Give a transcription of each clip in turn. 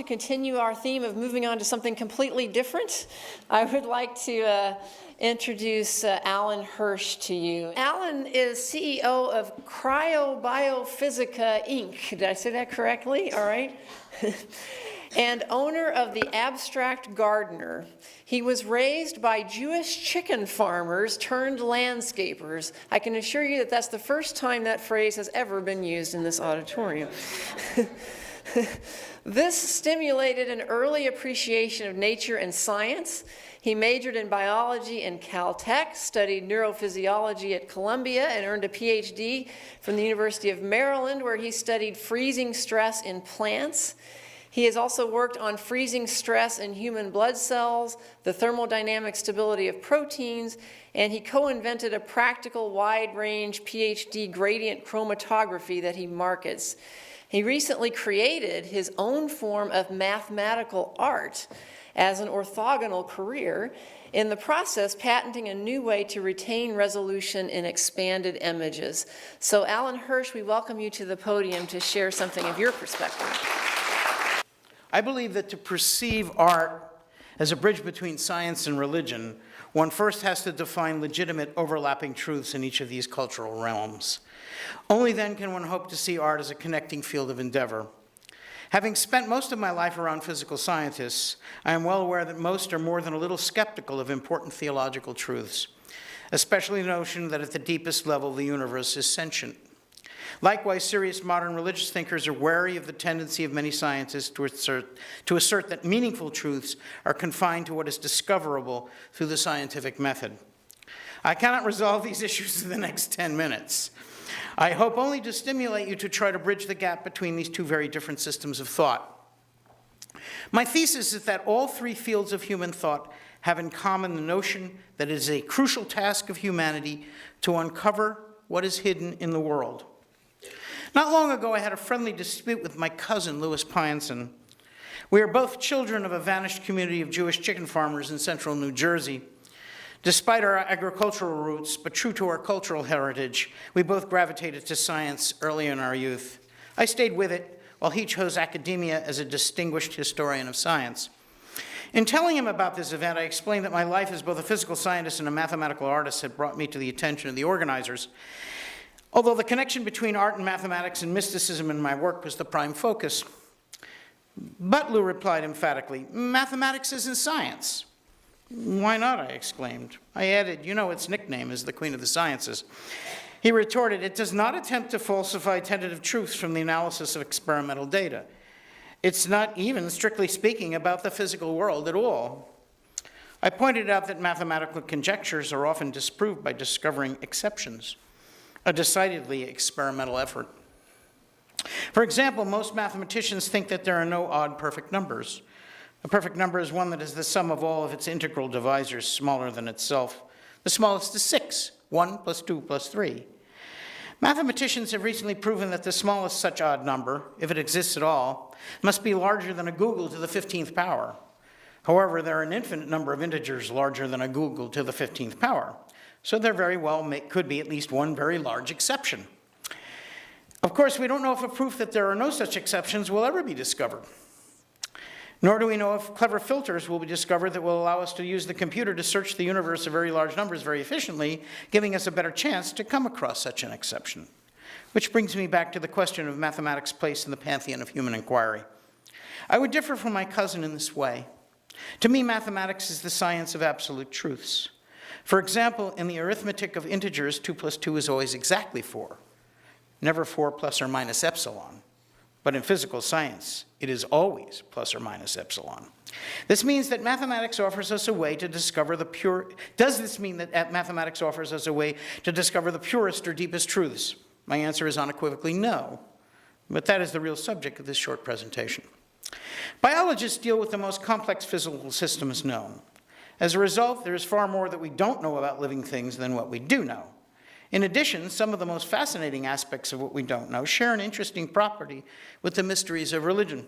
To continue our theme of moving on to something completely different, I would like to introduce Alan Hirsch to you. Alan is CEO of Cryobiophysica, Inc. Did I say that correctly? All right. And owner of the Abstract Gardener. He was raised by Jewish chicken farmers turned landscapers. I can assure you that that's the first time that phrase has ever been used in this auditorium. This stimulated an early appreciation of nature and science. He majored in biology in Caltech, studied neurophysiology at Columbia, and earned a PhD from the University of Maryland, where he studied freezing stress in plants. He has also worked on freezing stress in human blood cells, the thermodynamic stability of proteins, and he co-invented a practical wide-range PhD gradient chromatography that he markets. He recently created his own form of mathematical art as an orthogonal career, in the process patenting a new way to retain resolution in expanded images. So Alan Hirsch, we welcome you to the podium to share something of your perspective. I believe that to perceive art as a bridge between science and religion, one first has to define legitimate overlapping truths in each of these cultural realms. Only then can one hope to see art as a connecting field of endeavor. Having spent most of my life around physical scientists, I am well aware that most are more than a little skeptical of important theological truths, especially the notion that at the deepest level the universe is sentient. Likewise, serious modern religious thinkers are wary of the tendency of many scientists to assert that meaningful truths are confined to what is discoverable through the scientific method. I cannot resolve these issues in the next 10 minutes. I hope only to stimulate you to try to bridge the gap between these two very different systems of thought. My thesis is that all three fields of human thought have in common the notion that it is a crucial task of humanity to uncover what is hidden in the world. Not long ago, I had a friendly dispute with my cousin, Louis Pienson. We are both children of a vanished community of Jewish chicken farmers in central New Jersey. Despite our agricultural roots, but true to our cultural heritage, we both gravitated to science early in our youth. I stayed with it, while he chose academia as a distinguished historian of science. In telling him about this event, I explained that my life as both a physical scientist and a mathematical artist had brought me to the attention of the organizers, although the connection between art and mathematics and mysticism in my work was the prime focus. But, Lou replied emphatically, mathematics isn't science. Why not, I exclaimed. I added, you know its nickname is the Queen of the Sciences. He retorted, it does not attempt to falsify tentative truths from the analysis of experimental data. It's not even, strictly speaking, about the physical world at all. I pointed out that mathematical conjectures are often disproved by discovering exceptions, a decidedly experimental effort. For example, most mathematicians think that there are no odd perfect numbers. A perfect number is one that is the sum of all of its integral divisors smaller than itself. The smallest is 6, 1 plus 2 plus 3. Mathematicians have recently proven that the smallest such odd number, if it exists at all, must be larger than a googol to the 15th power. However, there are an infinite number of integers larger than a googol to the 15th power. So there very well could be at least one very large exception. Of course, we don't know if a proof that there are no such exceptions will ever be discovered. Nor do we know if clever filters will be discovered that will allow us to use the computer to search the universe of very large numbers very efficiently, giving us a better chance to come across such an exception. Which brings me back to the question of mathematics' place in the pantheon of human inquiry. I would differ from my cousin in this way. To me, mathematics is the science of absolute truths. For example, in the arithmetic of integers, 2 plus 2 is always exactly 4, never 4 plus or minus epsilon. But in physical science, it is always plus or minus epsilon. This means that mathematics offers us a way to discover the pure. Does this mean that mathematics offers us a way to discover the purest or deepest truths? My answer is unequivocally no. But that is the real subject of this short presentation. Biologists deal with the most complex physical systems known. As a result, there is far more that we don't know about living things than what we do know. In addition, some of the most fascinating aspects of what we don't know share an interesting property with the mysteries of religion.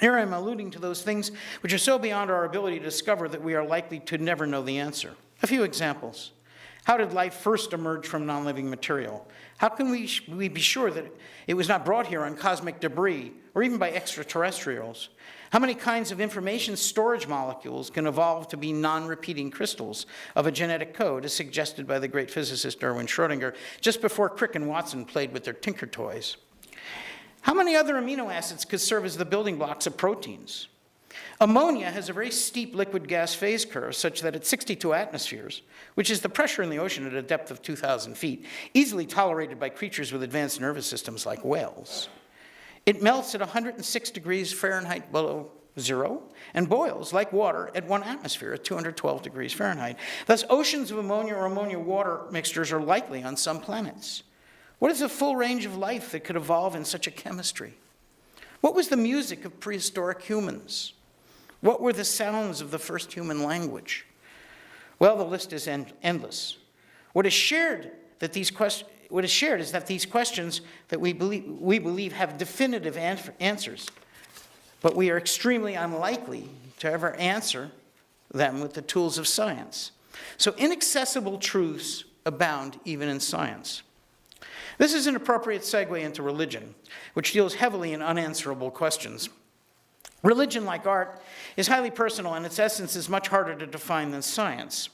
Here I'm alluding to those things which are so beyond our ability to discover that we are likely to never know the answer. A few examples. How did life first emerge from non-living material? How can we be sure that it was not brought here on cosmic debris or even by extraterrestrials? How many kinds of information storage molecules can evolve to be non-repeating crystals of a genetic code, as suggested by the great physicist Erwin Schrödinger, just before Crick and Watson played with their Tinker Toys? How many other amino acids could serve as the building blocks of proteins? Ammonia has a very steep liquid gas phase curve such that at 62 atmospheres, which is the pressure in the ocean at a depth of 2,000 feet, easily tolerated by creatures with advanced nervous systems like whales. It melts at 106 degrees Fahrenheit below zero and boils like water at 1 atmosphere at 212 degrees Fahrenheit. Thus, oceans of ammonia or ammonia-water mixtures are likely on some planets. What is the full range of life that could evolve in such a chemistry? What was the music of prehistoric humans? What were the sounds of the first human language? Well, the list is endless. What is shared is that these questions that we believe have definitive answers, but we are extremely unlikely to ever answer them with the tools of science. So inaccessible truths abound even in science. This is an appropriate segue into religion, which deals heavily in unanswerable questions. Religion, like art, is highly personal, and its essence is much harder to define than science.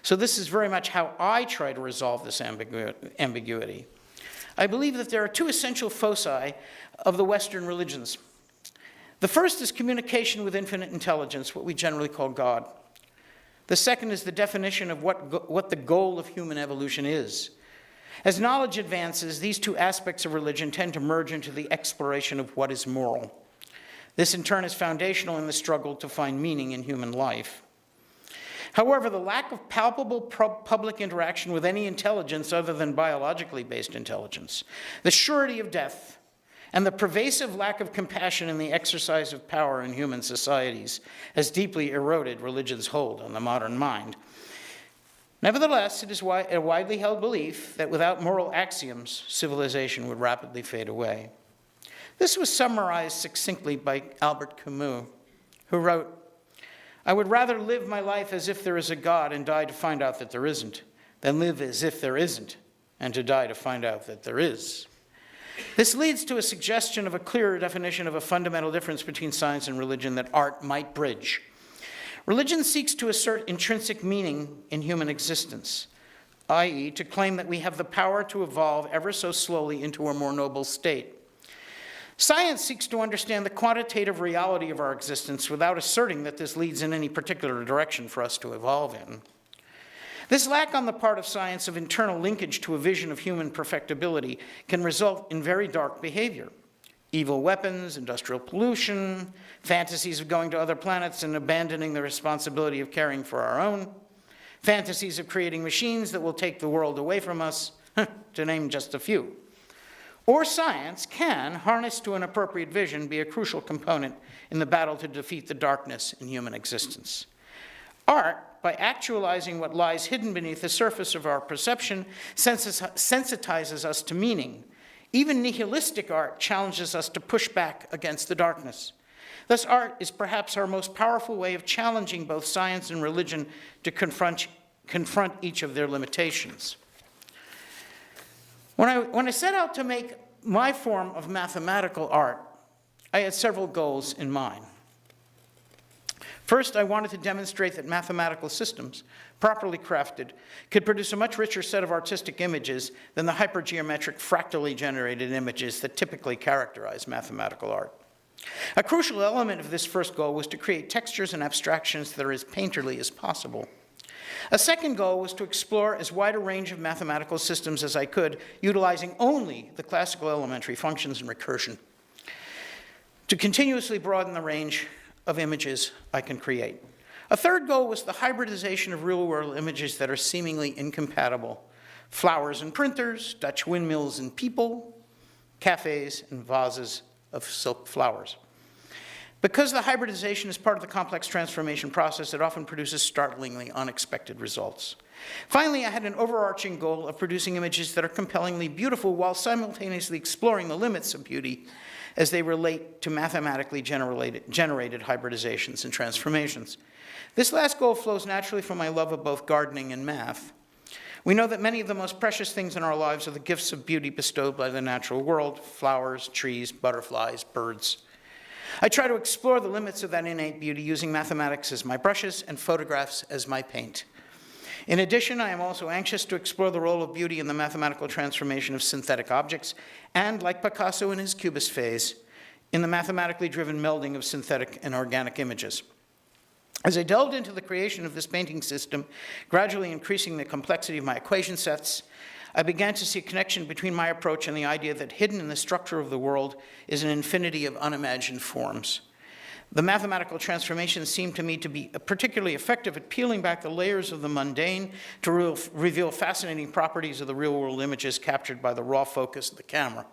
So this is very much how I try to resolve this ambiguity. I believe that there are two essential foci of the Western religions. The first is communication with infinite intelligence, what we generally call God. The second is the definition of what the goal of human evolution is. As knowledge advances, these two aspects of religion tend to merge into the exploration of what is moral. This, in turn, is foundational in the struggle to find meaning in human life. However, the lack of palpable public interaction with any intelligence other than biologically based intelligence, the surety of death, and the pervasive lack of compassion in the exercise of power in human societies has deeply eroded religion's hold on the modern mind. Nevertheless, it is a widely held belief that without moral axioms, civilization would rapidly fade away. This was summarized succinctly by Albert Camus, who wrote, "I would rather live my life as if there is a God and die to find out that there isn't, than live as if there isn't and to die to find out that there is." This leads to a suggestion of a clearer definition of a fundamental difference between science and religion that art might bridge. Religion seeks to assert intrinsic meaning in human existence, i.e., to claim that we have the power to evolve ever so slowly into a more noble state. Science seeks to understand the quantitative reality of our existence without asserting that this leads in any particular direction for us to evolve in. This lack on the part of science of internal linkage to a vision of human perfectibility can result in very dark behavior. Evil weapons, industrial pollution, fantasies of going to other planets and abandoning the responsibility of caring for our own, fantasies of creating machines that will take the world away from us, to name just a few. Or science can, harnessed to an appropriate vision, be a crucial component in the battle to defeat the darkness in human existence. Art, by actualizing what lies hidden beneath the surface of our perception, sensitizes us to meaning. Even nihilistic art challenges us to push back against the darkness. Thus, art is perhaps our most powerful way of challenging both science and religion to confront each of their limitations. When I set out to make my form of mathematical art, I had several goals in mind. First, I wanted to demonstrate that mathematical systems, properly crafted, could produce a much richer set of artistic images than the hypergeometric, fractally generated images that typically characterize mathematical art. A crucial element of this first goal was to create textures and abstractions that are as painterly as possible. A second goal was to explore as wide a range of mathematical systems as I could, utilizing only the classical elementary functions and recursion, to continuously broaden the range of images I can create. A third goal was the hybridization of real-world images that are seemingly incompatible. Flowers and printers, Dutch windmills and people, cafes and vases of silk flowers. Because the hybridization is part of the complex transformation process, it often produces startlingly unexpected results. Finally, I had an overarching goal of producing images that are compellingly beautiful while simultaneously exploring the limits of beauty as they relate to mathematically generated hybridizations and transformations. This last goal flows naturally from my love of both gardening and math. We know that many of the most precious things in our lives are the gifts of beauty bestowed by the natural world: flowers, trees, butterflies, birds. I try to explore the limits of that innate beauty using mathematics as my brushes and photographs as my paint. In addition, I am also anxious to explore the role of beauty in the mathematical transformation of synthetic objects, and, like Picasso in his Cubist phase, in the mathematically driven melding of synthetic and organic images. As I delved into the creation of this painting system, gradually increasing the complexity of my equation sets, I began to see a connection between my approach and the idea that hidden in the structure of the world is an infinity of unimagined forms. The mathematical transformation seemed to me to be particularly effective at peeling back the layers of the mundane to reveal fascinating properties of the real-world images captured by the raw focus of the camera.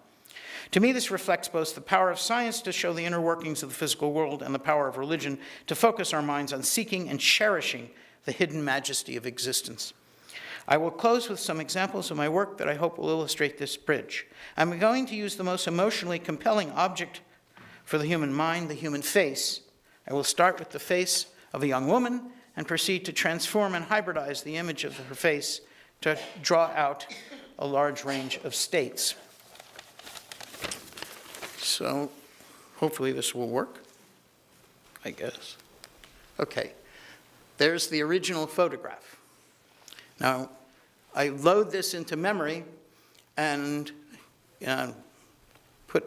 To me, this reflects both the power of science to show the inner workings of the physical world and the power of religion to focus our minds on seeking and cherishing the hidden majesty of existence. I will close with some examples of my work that I hope will illustrate this bridge. I'm going to use the most emotionally compelling object for the human mind, the human face. I will start with the face of a young woman and proceed to transform and hybridize the image of her face to draw out a large range of states. So hopefully this will work, I guess. Okay, there's the original photograph. Now, I load this into memory and put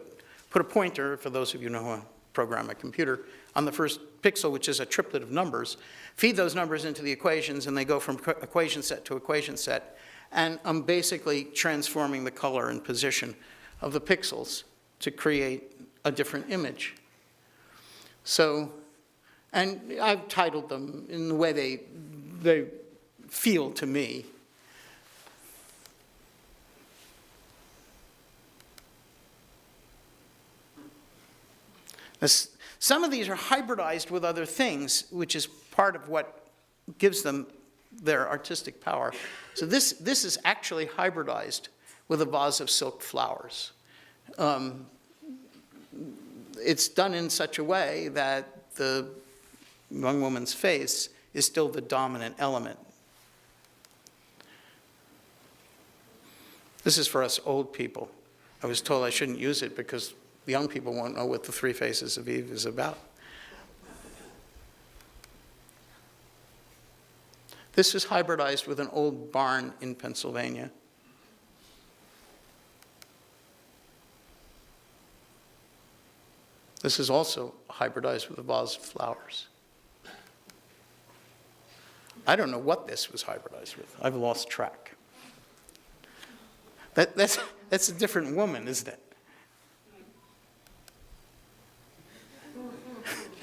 a pointer, for those of you who know how to program a computer, on the first pixel, which is a triplet of numbers. Feed those numbers into the equations, and they go from equation set to equation set. And I'm basically transforming the color and position of the pixels to create a different image. So, and I've titled them in the way they feel to me. Some of these are hybridized with other things, which is part of what gives them their artistic power. So this is actually hybridized with a vase of silk flowers. It's done in such a way that the young woman's face is still the dominant element. This is for us old people. I was told I shouldn't use it because the young people won't know what the Three Faces of Eve is about. This is hybridized with an old barn in Pennsylvania. This is also hybridized with a vase of flowers. I don't know what this was hybridized with. I've lost track. That's a different woman, isn't it?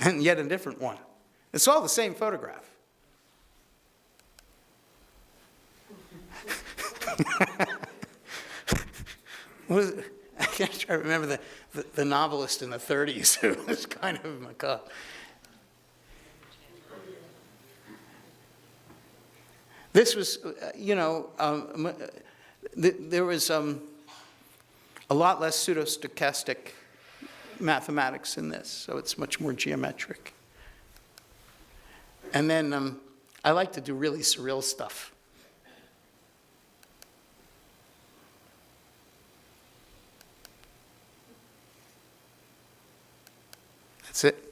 And yet a different one. It's all the same photograph. I can't try to remember the novelist in the 30s who was kind of macabre. This was, there was a lot less pseudo-stochastic mathematics in this, so it's much more geometric. And then I like to do really surreal stuff. That's it.